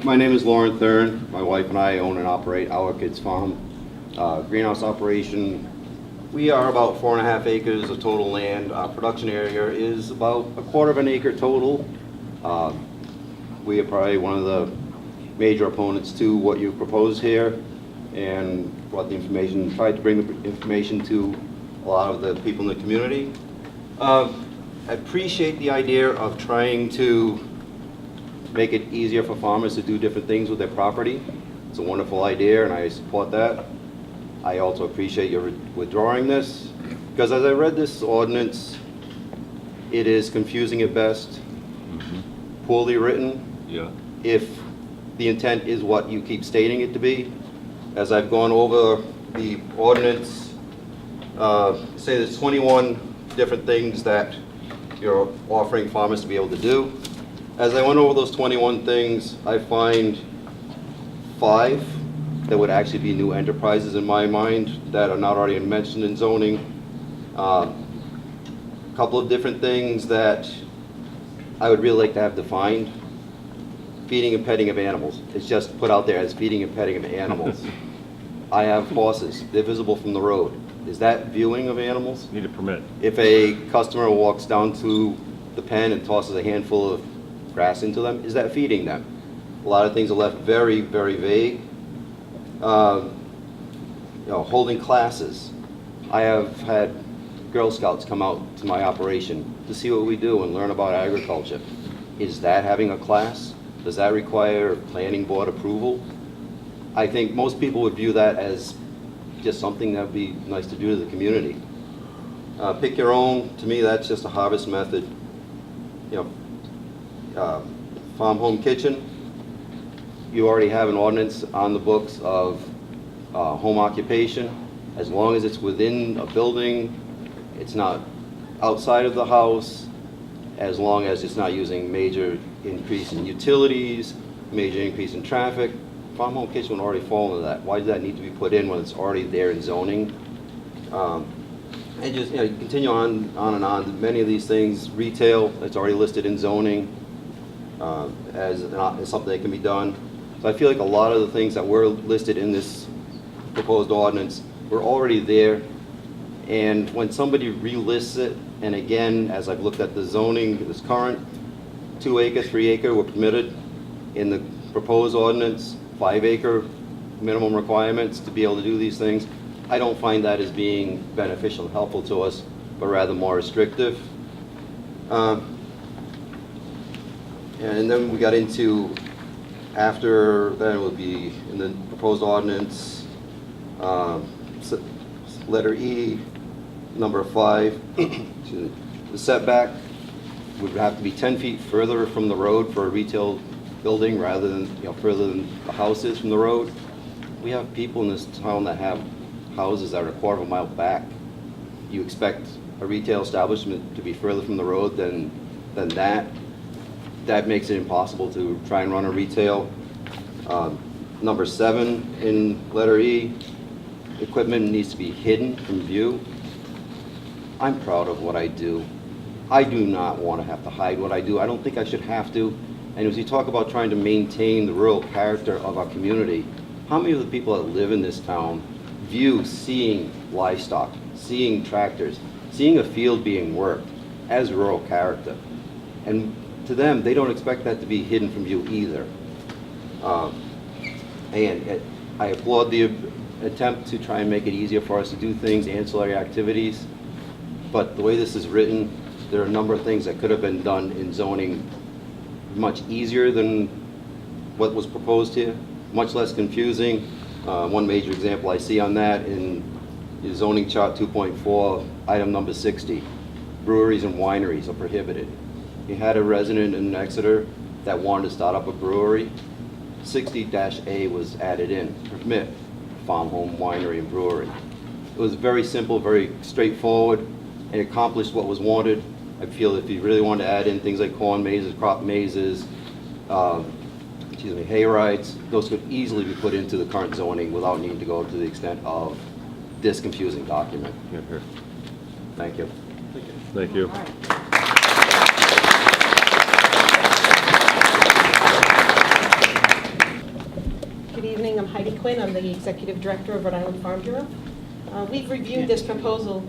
My name is Larren Thern. My wife and I own and operate Our Kids Farm greenhouse operation. We are about 4.5 acres of total land. Our production area is about 1/4 of an acre total. We are probably one of the major opponents to what you propose here, and brought the information, tried to bring the information to a lot of the people in the community. I appreciate the idea of trying to make it easier for farmers to do different things with their property. It's a wonderful idea, and I support that. I also appreciate your withdrawing this, because as I read this ordinance, it is confusing at best, poorly written. Yeah. If the intent is what you keep stating it to be. As I've gone over the ordinance, say there's 21 different things that you're offering farmers to be able to do. As I went over those 21 things, I find 5 that would actually be new enterprises in my mind that are not already mentioned in zoning. A couple of different things that I would really like to have defined. Feeding and petting of animals. It's just put out there as feeding and petting of animals. I have horses. They're visible from the road. Is that viewing of animals? Need a permit. If a customer walks down to the pen and tosses a handful of grass into them, is that feeding them? A lot of things are left very, very vague. Holding classes. I have had Girl Scouts come out to my operation to see what we do and learn about agriculture. Is that having a class? Does that require planning board approval? I think most people would view that as just something that would be nice to do to the community. Pick your own, to me that's just a harvest method. Farm home kitchen, you already have an ordinance on the books of home occupation. As long as it's within a building, it's not outside of the house, as long as it's not using major increase in utilities, major increase in traffic, farm home kitchen would already fall into that. Why does that need to be put in when it's already there in zoning? And just continue on and on. Many of these things, retail, it's already listed in zoning as something that can be done. So I feel like a lot of the things that were listed in this proposed ordinance were already there. And when somebody relists it, and again, as I've looked at the zoning, this current 2 acre, 3 acre were permitted in the proposed ordinance, 5 acre minimum requirements to be able to do these things. I don't find that as being beneficial and helpful to us, but rather more restrictive. And then we got into, after that would be in the proposed ordinance, letter E, number 5, the setback would have to be 10 feet further from the road for a retail building rather than further than the house is from the road. We have people in this town that have houses that are 1/4 mile back. You expect a retail establishment to be further from the road than that. That makes it impossible to try and run a retail. Number 7 in letter E, equipment needs to be hidden from view. I'm proud of what I do. I do not want to have to hide what I do. I don't think I should have to. And as you talk about trying to maintain the rural character of our community, how many of the people that live in this town view seeing livestock, seeing tractors, seeing a field being worked as rural character? And to them, they don't expect that to be hidden from view either. And I applaud the attempt to try and make it easier for us to do things, ancillary activities. But the way this is written, there are a number of things that could have been done in zoning much easier than what was proposed here, much less confusing. One major example I see on that in zoning chart 2.4, item number 60, breweries and wineries are prohibited. You had a resident in Exeter that wanted to start up a brewery, 60-A was added in, permit farm home winery and brewery. It was very simple, very straightforward, and accomplished what was wanted. I feel if you really want to add in things like corn mazes, crop mazes, hay rides, those could easily be put into the current zoning without needing to go to the extent of this confusing document. Yeah, here. Thank you. Thank you. All right. Peggy Quinn. I'm the Executive Director of Rhode Island Farm Bureau. We've reviewed this proposal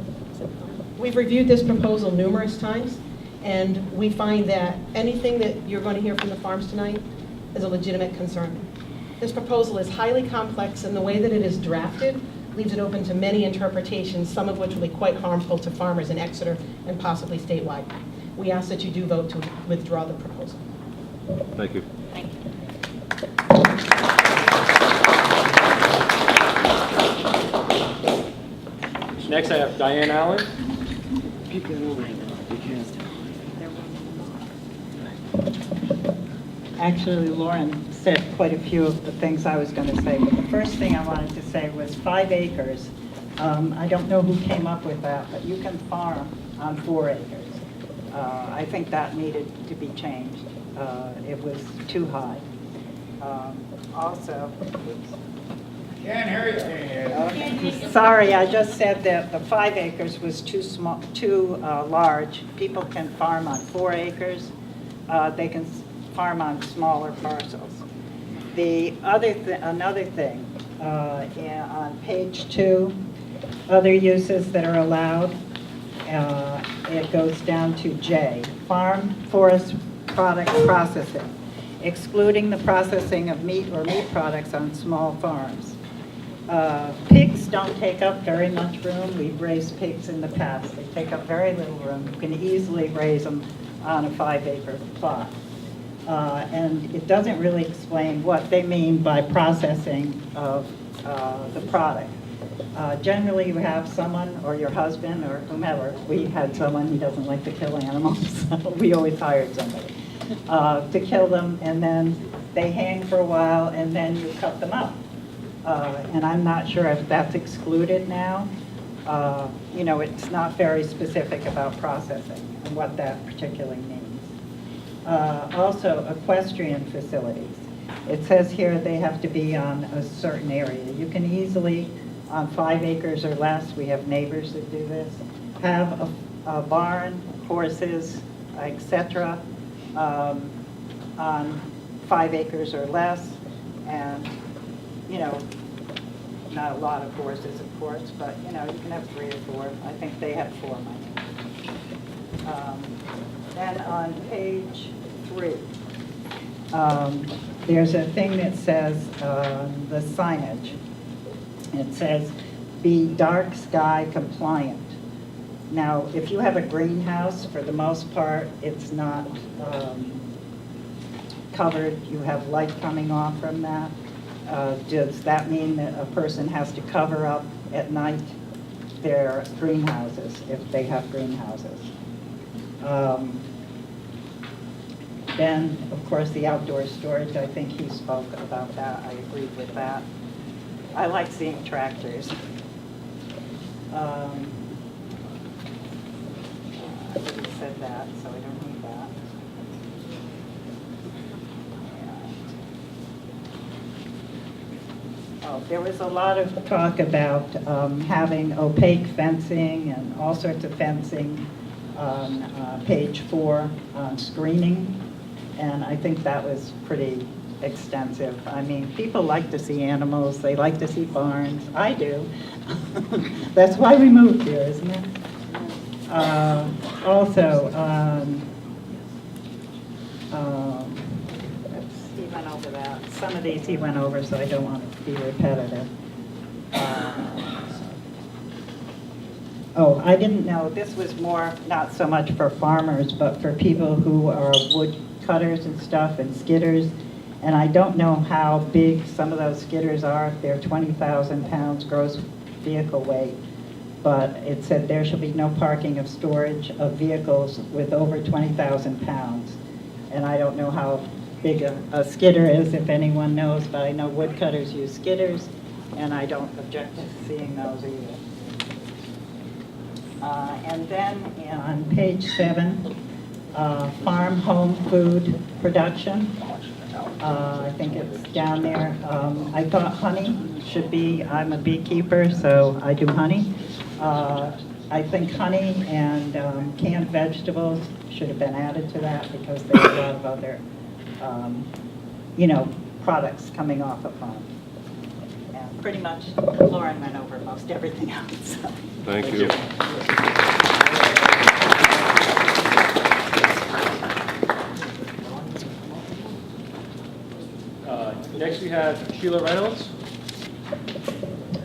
numerous times, and we find that anything that you're going to hear from the farms tonight is a legitimate concern. This proposal is highly complex, and the way that it is drafted leaves it open to many interpretations, some of which will be quite harmful to farmers in Exeter and possibly statewide. We ask that you do vote to withdraw the proposal. Thank you. Thank you. Next, I have Diane Allen. Actually, Lauren said quite a few of the things I was going to say, but the first thing I wanted to say was 5 acres. I don't know who came up with that, but you can farm on 4 acres. I think that needed to be changed. It was too high. Also, Can't hear you. okay. Sorry, I just said that the 5 acres was too small, too large. People can farm on 4 acres. They can farm on smaller parcels. Another thing, on page 2, other uses that are allowed, it goes down to J, farm forest product processing, excluding the processing of meat or meat products on small farms. Pigs don't take up very much room. We've raised pigs in the past. They take up very little room. You can easily raise them on a 5-acre plot. And it doesn't really explain what they mean by processing of the product. Generally, you have someone, or your husband, or whomever. We had someone, he doesn't like to kill animals, so we always hired somebody to kill them, and then they hang for a while, and then you cut them up. And I'm not sure if that's excluded now. You know, it's not very specific about processing and what that particularly means. Also, equestrian facilities. It says here they have to be on a certain area. You can easily, on 5 acres or less, we have neighbors that do this, have a barn, horses, etc., on 5 acres or less, and, you know, not a lot of horses, of course, but, you know, you can have 3 or 4. I think they have 4, Then on page 3, there's a thing that says the signage. It says, be dark sky compliant. Now, if you have a greenhouse, for the most part, it's not covered. You have light coming off from that. Does that mean that a person has to cover up at night their greenhouses, if they have greenhouses? Then, of course, the outdoor storage, I think he spoke about that. I agreed with that. I like seeing tractors. I already said that, so I don't need that. Oh, there was a lot of talk about having opaque fencing and all sorts of fencing on page 4 on screening, and I think that was pretty extensive. I mean, people like to see animals, they like to see barns. I do. That's why we moved here, isn't it? Also, he went over that. Some of these he went over, so I don't want to be repetitive. Oh, I didn't know, this was more, not so much for farmers, but for people who are wood cutters and stuff and skidders. And I don't know how big some of those skidders are. They're 20,000 pounds gross vehicle weight. But it said there shall be no parking of storage of vehicles with over 20,000 pounds. And I don't know how big a skidder is, if anyone knows, but I know woodcutters use skidders, and I don't object to seeing those either. And then on page 7, farm home food production. I think it's down there. I thought honey should be, I'm a beekeeper, so I do honey. I think honey and canned vegetables should have been added to that because there's a lot of other, you know, products coming off a farm. pretty much, Lauren went over most everything else. So. Thank you. Next we have Sheila Reynolds.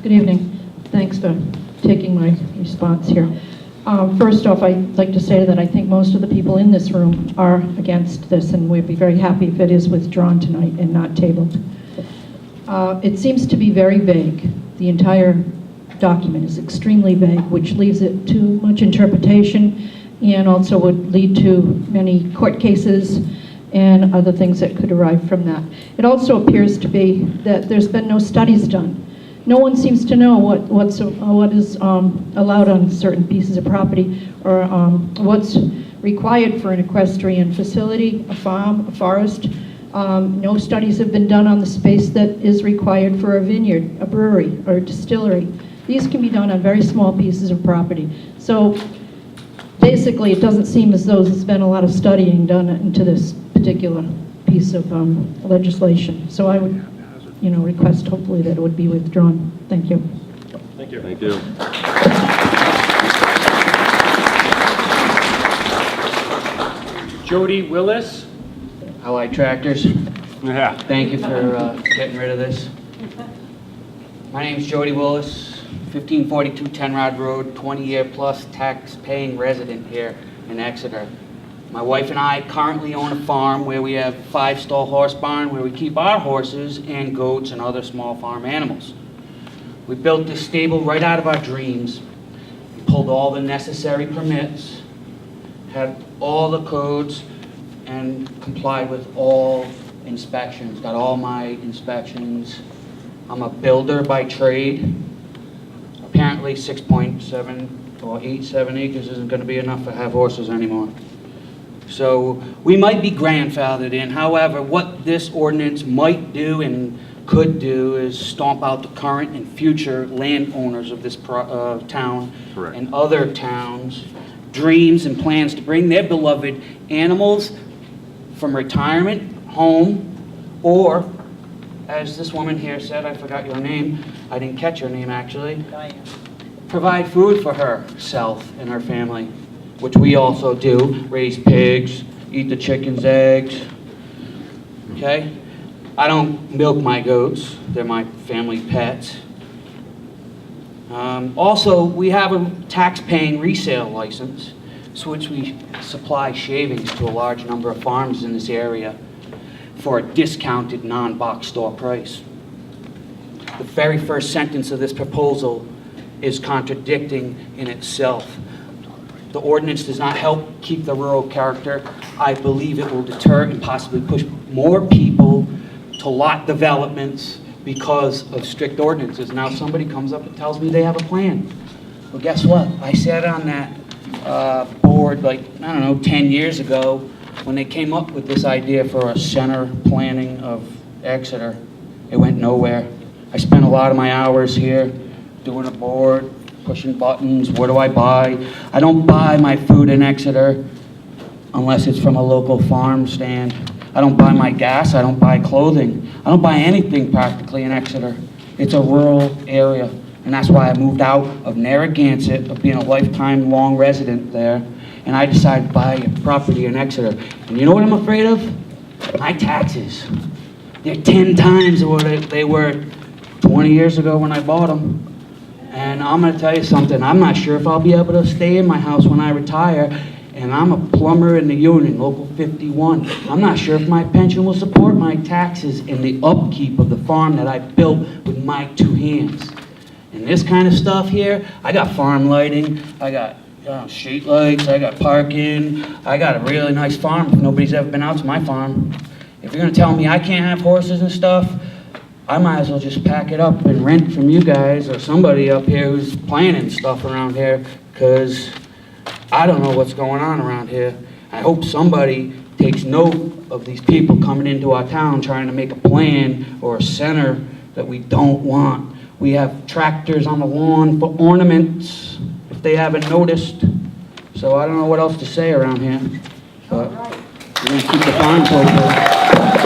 Good evening. Thanks for taking my response here. First off, I'd like to say that I think most of the people in this room are against this, and we'd be very happy if it is withdrawn tonight and not tabled. It seems to be very vague. The entire document is extremely vague, which leaves it too much interpretation and also would lead to many court cases and other things that could arise from that. It also appears to be that there's been no studies done. No one seems to know what is allowed on certain pieces of property, or what's required for an equestrian facility, a farm, a forest. No studies have been done on the space that is required for a vineyard, a brewery, or a distillery. These can be done on very small pieces of property. So basically, it doesn't seem as though there's been a lot of studying done into this particular piece of legislation. So I would, request hopefully that it would be withdrawn. Thank you. Thank you. Thank you. Jody Willis. I like tractors. Yeah. Thank you for getting rid of this. My name's Jody Willis, 1542 Tenrod Road, 20-year plus tax-paying resident here in Exeter. My wife and I currently own a farm where we have a 5-stall horse barn where we keep our horses and goats and other small farm animals. We built this stable right out of our dreams, pulled all the necessary permits, had all the codes, and complied with all inspections, got all my inspections. I'm a builder by trade. Apparently 6.7 or 8.7 acres isn't going to be enough to have horses anymore. So we might be grandfathered in. However, what this ordinance might do and could do is stomp out the current and future landowners of this town Correct. and other towns' dreams and plans to bring their beloved animals from retirement home, or, as this woman here said, I forgot your name, I didn't catch your name actually, Diane. provide food for herself and her family, which we also do, raise pigs, eat the chicken's eggs, okay? I don't milk my goats, they're my family pets. Also, we have a tax-paying resale license, which we supply shavings to a large number of farms in this area for a discounted non-box store price. The very first sentence of this proposal is contradicting in itself. The ordinance does not help keep the rural character. I believe it will deter and possibly push more people to lot developments because of strict ordinances. Now somebody comes up and tells me they have a plan. Well, guess what? I sat on that board 10 years ago when they came up with this idea for a center planning of Exeter. It went nowhere. I spent a lot of my hours here doing a board, pushing buttons. What do I buy? I don't buy my food in Exeter unless it's from a local farm stand. I don't buy my gas. I don't buy clothing. I don't buy anything practically in Exeter. It's a rural area, and that's why I moved out of Narragansett, of being a lifetime long resident there, and I decided to buy a property in Exeter. And you know what I'm afraid of? My taxes. They're 10 times what they were 20 years ago when I bought them. And I'm going to tell you something, I'm not sure if I'll be able to stay in my house when I retire, and I'm a plumber in the union, Local 51. I'm not sure if my pension will support my taxes and the upkeep of the farm that I built with my 2 hands. And this kind of stuff here, I got farm lighting, I got street lights, I got parking, I got a really nice farm if nobody's ever been out to my farm. If you're going to tell me I can't have horses and stuff, I might as well just pack it up and rent from you guys or somebody up here who's planning stuff around here, because I don't know what's going on around here. I hope somebody takes note of these people coming into our town trying to make a plan or a center that we don't want. We have tractors on the lawn for ornaments, if they haven't noticed. So I don't know what else to say around here, but we're going to keep the farms open.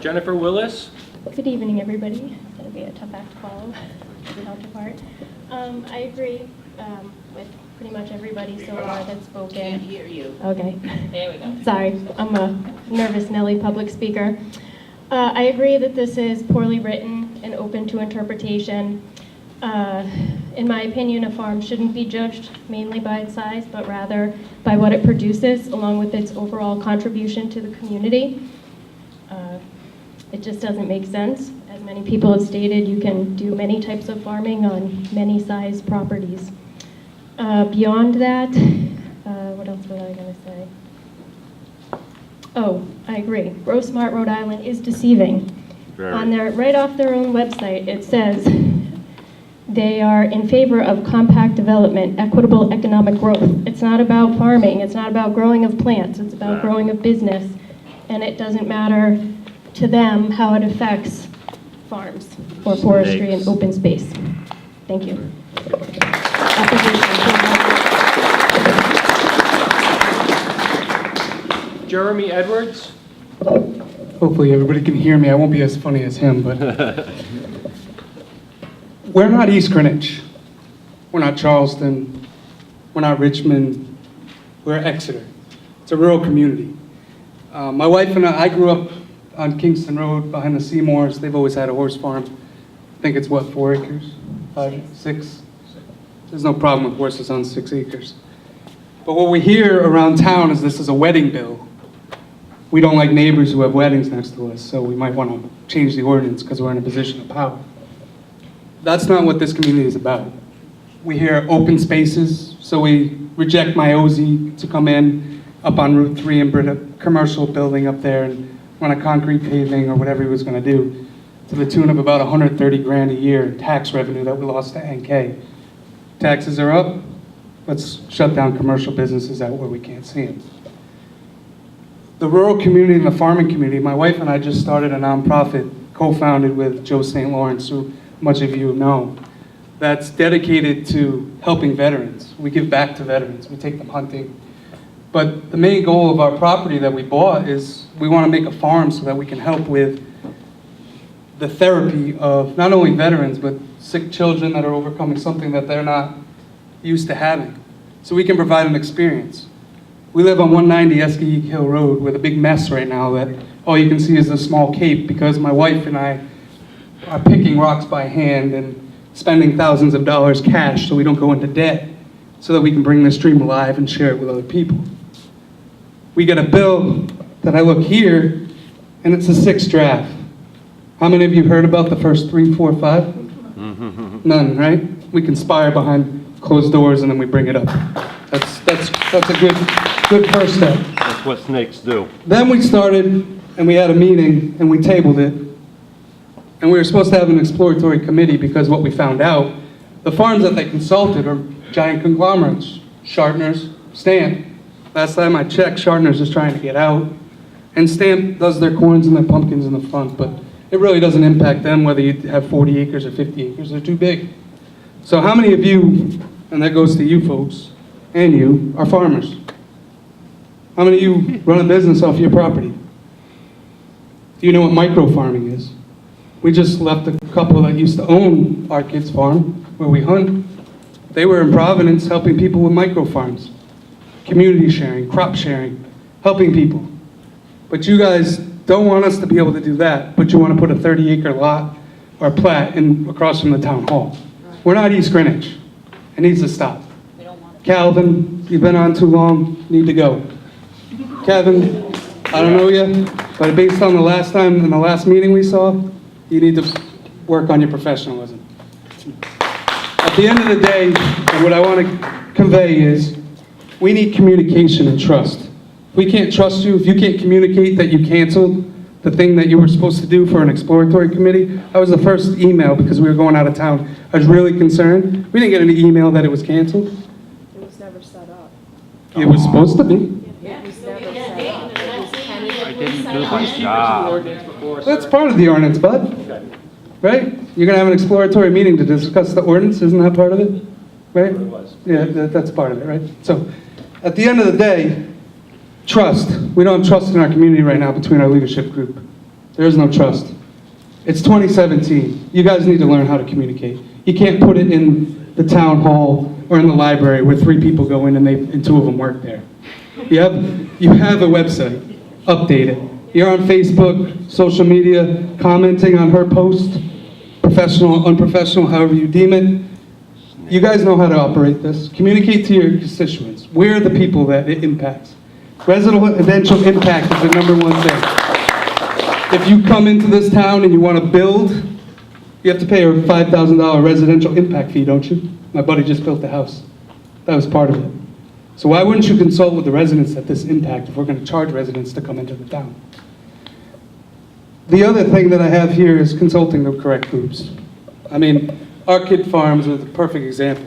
Jennifer Willis. Good evening, everybody. It's going to be a tough act to follow, the counterpart. I agree with pretty much everybody so far that's spoken. Can't hear you. Okay. There we go. Sorry, I'm a nervous Nelly public speaker. I agree that this is poorly written and open to interpretation. In my opinion, a farm shouldn't be judged mainly by its size, but rather by what it produces, along with its overall contribution to the community. It just doesn't make sense. As many people have stated, you can do many types of farming on many size properties. Beyond that, what else was I going to say? Oh, I agree. Grow Smart Rhode Island is deceiving. On their, right off their own website, it says they are in favor of compact development, equitable economic growth. It's not about farming. It's not about growing of plants. It's about growing of business. And it doesn't matter to them how it affects farms or forestry and open space. Thank you. Jeremy Edwards. Hopefully everybody can hear me. I won't be as funny as him, but we're not East Greenwich. We're not Charleston. We're not Richmond. We're Exeter. It's a rural community. My wife and I grew up on Kingston Road behind the Seymours. They've always had a horse farm. I think it's what, 4 acres? 5, 6? There's no problem with horses on 6 acres. But what we hear around town is this is a wedding bill. We don't like neighbors who have weddings next to us, so we might want to change the ordinance because we're in a position of power. That's not what this community is about. We hear open spaces, so we reject Myozy to come in up on Route 3 and build a commercial building up there and run a concrete paving or whatever he was going to do, to the tune of about 130 grand a year in tax revenue that we lost to NK. Taxes are up, let's shut down commercial businesses out where we can't see them. The rural community and the farming community, my wife and I just started a nonprofit co-founded with Joe St. Lawrence, who much of you know, that's dedicated to helping veterans. We give back to veterans, we take them hunting. But the main goal of our property that we bought is we want to make a farm so that we can help with the therapy of not only veterans, but sick children that are overcoming something that they're not used to having. So we can provide an experience. We live on 190 Eskeek Hill Road with a big mess right now that all you can see is a small cape because my wife and I are picking rocks by hand and spending thousands of dollars cash so we don't go into debt so that we can bring this dream alive and share it with other people. We get a bill that I look here and it's a 6th draft. How many of you heard about the first 3, 4, 5? None, right? We conspire behind closed doors and then we bring it up. That's a good first step. That's what snakes do. Then we started and we had a meeting and we tabled it. And we were supposed to have an exploratory committee because what we found out, the farms that they consulted are giant conglomerates, Shartner's, Stamp. Last time I checked, Shartner's is trying to get out. And Stamp does their corns and their pumpkins in the front, but it really doesn't impact them whether you have 40 acres or 50 acres, they're too big. So how many of you, and that goes to you folks, and you, are farmers? How many of you run a business off your property? Do you know what micro farming is? We just left a couple that used to own our kids' farm, where we hunt. They were in Providence helping people with micro farms, community sharing, crop sharing, helping people. But you guys don't want us to be able to do that, but you want to put a 30-acre lot or plat in across from the town hall. We're not East Greenwich. It needs to stop. Calvin, you've been on too long, need to go. Kevin, I don't know you, but based on the last time, in the last meeting we saw, you need to work on your professionalism. At the end of the day, and what I want to convey is, we need communication and trust. If we can't trust you, if you can't communicate that you canceled the thing that you were supposed to do for an exploratory committee, I was the first email because we were going out of town. I was really concerned. We didn't get any email that it was canceled. It was never set up. It was supposed to be. It was never set up. It was I didn't do Please my keep it to the job. ordinance before. That's sir. part of the ordinance, bud. Okay. Right? You're gonna have an exploratory meeting to discuss the ordinance, isn't that part of it? Right? It was. Yeah, that's part of it, right? So, at the end of the day, trust. We don't have trust in our community right now between our leadership group. There is no trust. It's 2017. You guys need to learn how to communicate. You can't put it in the town hall or in the library where 3 people go in and 2 of them work there. You have a website. Update it. You're on Facebook, social media, commenting on her post, professional, unprofessional, however you deem it. You guys know how to operate this. Communicate to your constituents. Where are the people that it impacts? Residential impact is the #1 thing. If you come into this town and you want to build, you have to pay a $5,000 residential impact fee, don't you? My buddy just built the house. That was part of it. So why wouldn't you consult with the residents at this impact if we're going to charge residents to come into the town? The other thing that I have here is consulting the correct groups. I mean, Orchid Farms is the perfect example.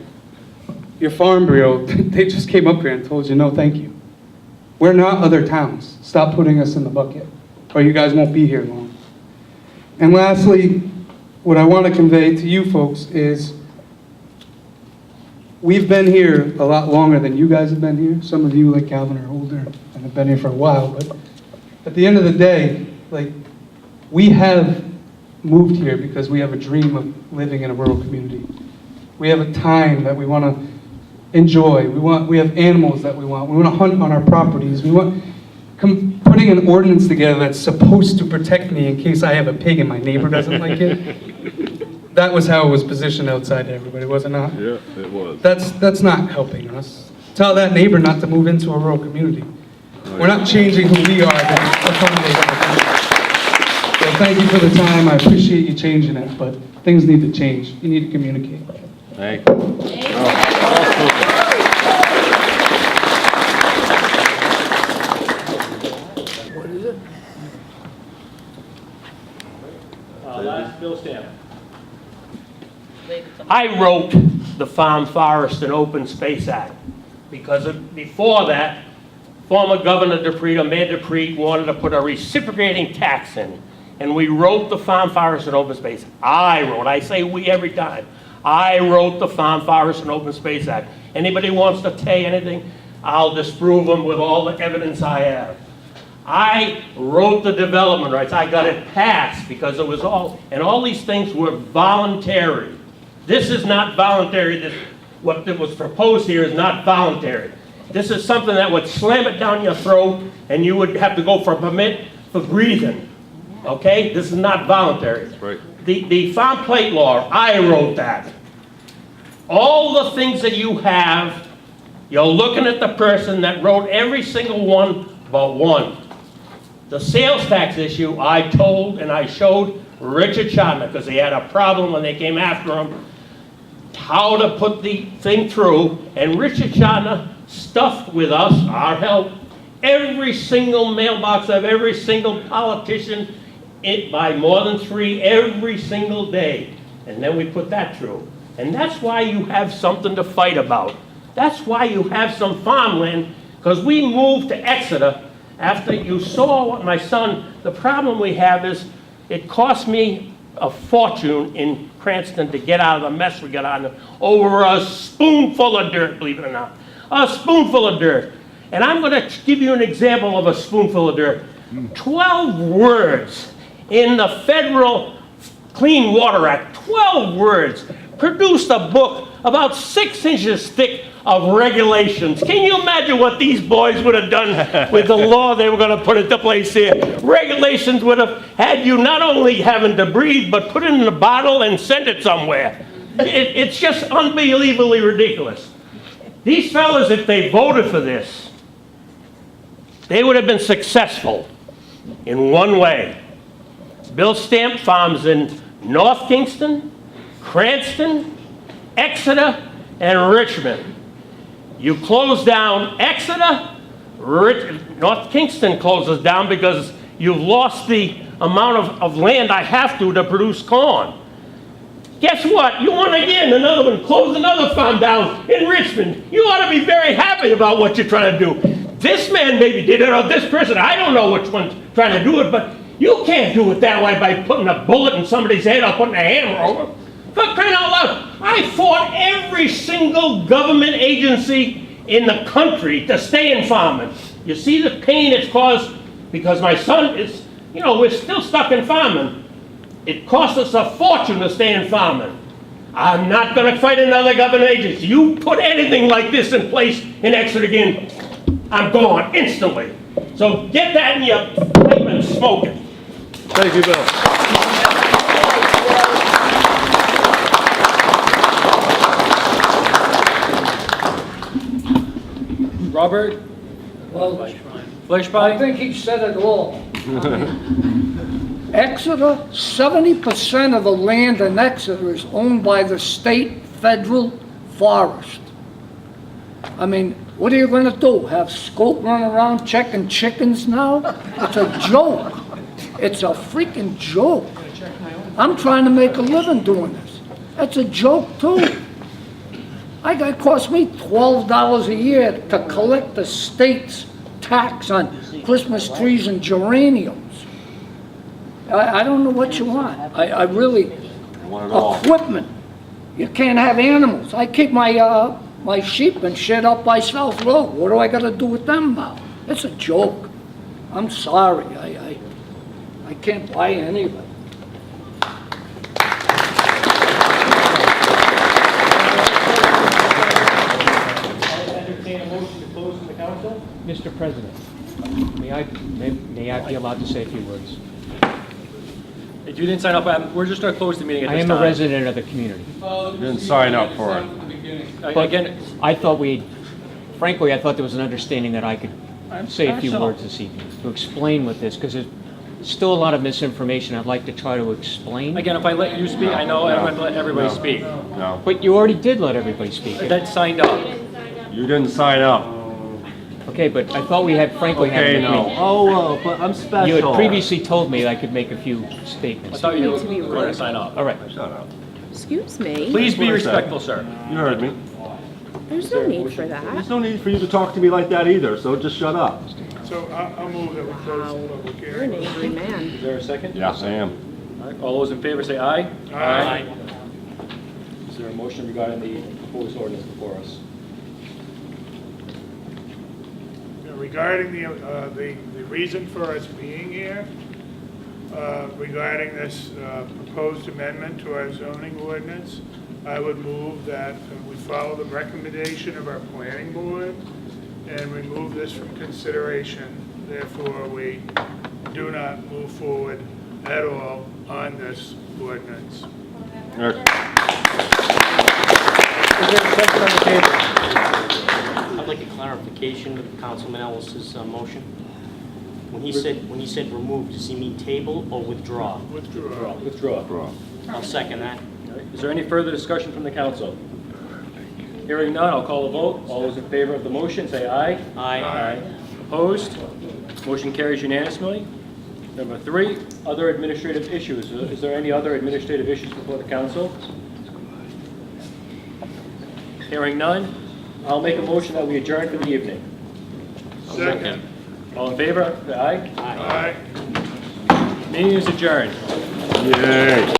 Your Farm Bureau, they just came up here and told you, no, thank you. We're not other towns. Stop putting us in the bucket, or you guys won't be here long. And lastly, what I want to convey to you folks is we've been here a lot longer than you guys have been here. Some of you, like Calvin, are older and have been here for a while, but at the end of the day, like, we have moved here because we have a dream of living in a rural community. We have a time that we want to enjoy. We have animals that we want. We want to hunt on our properties. We want putting an ordinance together that's supposed to protect me in case I have a pig and my neighbor doesn't like it. That was how it was positioned outside to everybody, was it not? Yeah, it was. That's not helping us. Tell that neighbor not to move into a rural community. We're not changing who we are to accommodate other people. So thank you for the time. I appreciate you changing it, but things need to change. You need to communicate. Thank you. What is it? Last bill stamp. I wrote the Farm, Forest, and Open Space Act because before that, former Governor Mayor Dupree wanted to put a reciprocating tax in. And we wrote the Farm, Forest, and Open Space. I say we every time. I wrote the Farm, Forest, and Open Space Act. Anybody wants to say anything, I'll disprove them with all the evidence I have. I wrote the development rights. I got it passed because it was all these things were voluntary. This is not voluntary. What was proposed here is not voluntary. This is something that would slam it down your throat and you would have to go for a permit for breathing. Okay? This is not voluntary. That's right. The farm plate law, I wrote that. All the things that you have, you're looking at the person that wrote every single one but one. The sales tax issue, I told and I showed Richard Chotner, because he had a problem when they came after him, how to put the thing through, and Richard Chotner stuffed with us, our help, every single mailbox of every single politician by more than 3 every single day. And then we put that through. And that's why you have something to fight about. That's why you have some farmland, because we moved to Exeter after you saw what my son, the problem we have is it cost me a fortune in Cranston to get out of the mess we got on over a spoonful of dirt, believe it or not. A spoonful of dirt. And I'm going to give you an example of a spoonful of dirt. 12 words in the Federal Clean Water Act, 12 words, produced a book about 6 inches thick of regulations. Can you imagine what these boys would have done with the law they were going to put into place here? Regulations would have had you not only having to breathe, but put it in a bottle and send it somewhere. It's just unbelievably ridiculous. These fellas, if they voted for this, they would have been successful in one way. Bill Stamp farms in North Kingston, Cranston, Exeter, and Richmond. You close down Exeter, North Kingston closes down because you've lost the amount of land I have to produce corn. Guess what? You want again another one, close another farm down in Richmond. You ought to be very happy about what you're trying to do. This man maybe did it, or this person, I don't know which one's trying to do it, but you can't do it that way by putting a bullet in somebody's head or putting a hammer over. For crying out loud, I fought every single government agency in the country to stay in farming. You see the pain it's caused because my son is You know, we're still stuck in farming. It costs us a fortune to stay in farming. I'm not gonna fight another government agency. You put anything like this in place in Exeter again, I'm gone instantly. So get that in your pipe and smoke it. Thank you, Bill. Robert? I think he said it all. Exeter, 70% of the land in Exeter is owned by the state federal forest. I mean, what are you gonna do? Have Scope run around checking chickens now? It's a joke. It's a freaking joke. I'm trying to make a living doing this. That's a joke too. It cost me $12 a year to collect the state's tax on Christmas trees and geraniums. I don't know what you want. I really, equipment. You can't have animals. I keep my my sheep and shit up by South Road. What do I gotta do with them now? It's a joke. I'm sorry. I can't buy any of it. Entertain a motion to close from the council? Mr. President, may I be allowed to say a few words? If you didn't sign up, we're just going to close the meeting at I this am time. a resident of the community. You didn't sign up for it. Again, I thought frankly, I thought there was an understanding that I could say a few words this evening to explain what this, because there's still a lot of misinformation I'd like to try to explain. again, if I let you speak, I know I'm going to let everybody speak. No. But you already did let everybody speak. That signed up. You didn't sign up. Okay, but I thought we had frankly had Okay, an no. agreement. Oh, but I'm special. You had previously told me that I could make a few I statements. thought you need to be were going to sign up. All right. Shut up. Excuse me. Please be That's what I said. respectful, sir. You heard me. There's no need for that. There's no need for you to talk to me like that either, so just shut up. So I'll move that we close the public You're an angry man. Is there a second? Yes, I am. All right, all those in favor say aye. Aye. Is there a motion regarding the proposed ordinance before us? Regarding the reason for us being here, regarding this proposed amendment to our zoning ordinance, I would move that we follow the recommendation of our planning board and remove this from consideration. Therefore, we do not move forward at all on this ordinance. Is there a second on the table? I'd like a clarification of Councilman Ellis's motion. When he said remove, does he mean table or withdraw? Withdraw. Withdraw. I'll second that. All right, is there any further discussion from the council? Hearing none, I'll call a vote. All those in favor of the motion, say aye. Aye. Opposed? Motion carries unanimously. Number 3, other administrative issues. Is there any other administrative issues before the council? Hearing none, I'll make a motion that we adjourn for the evening. Second. All in favor? Say aye. Aye. Meeting is adjourned. Yay.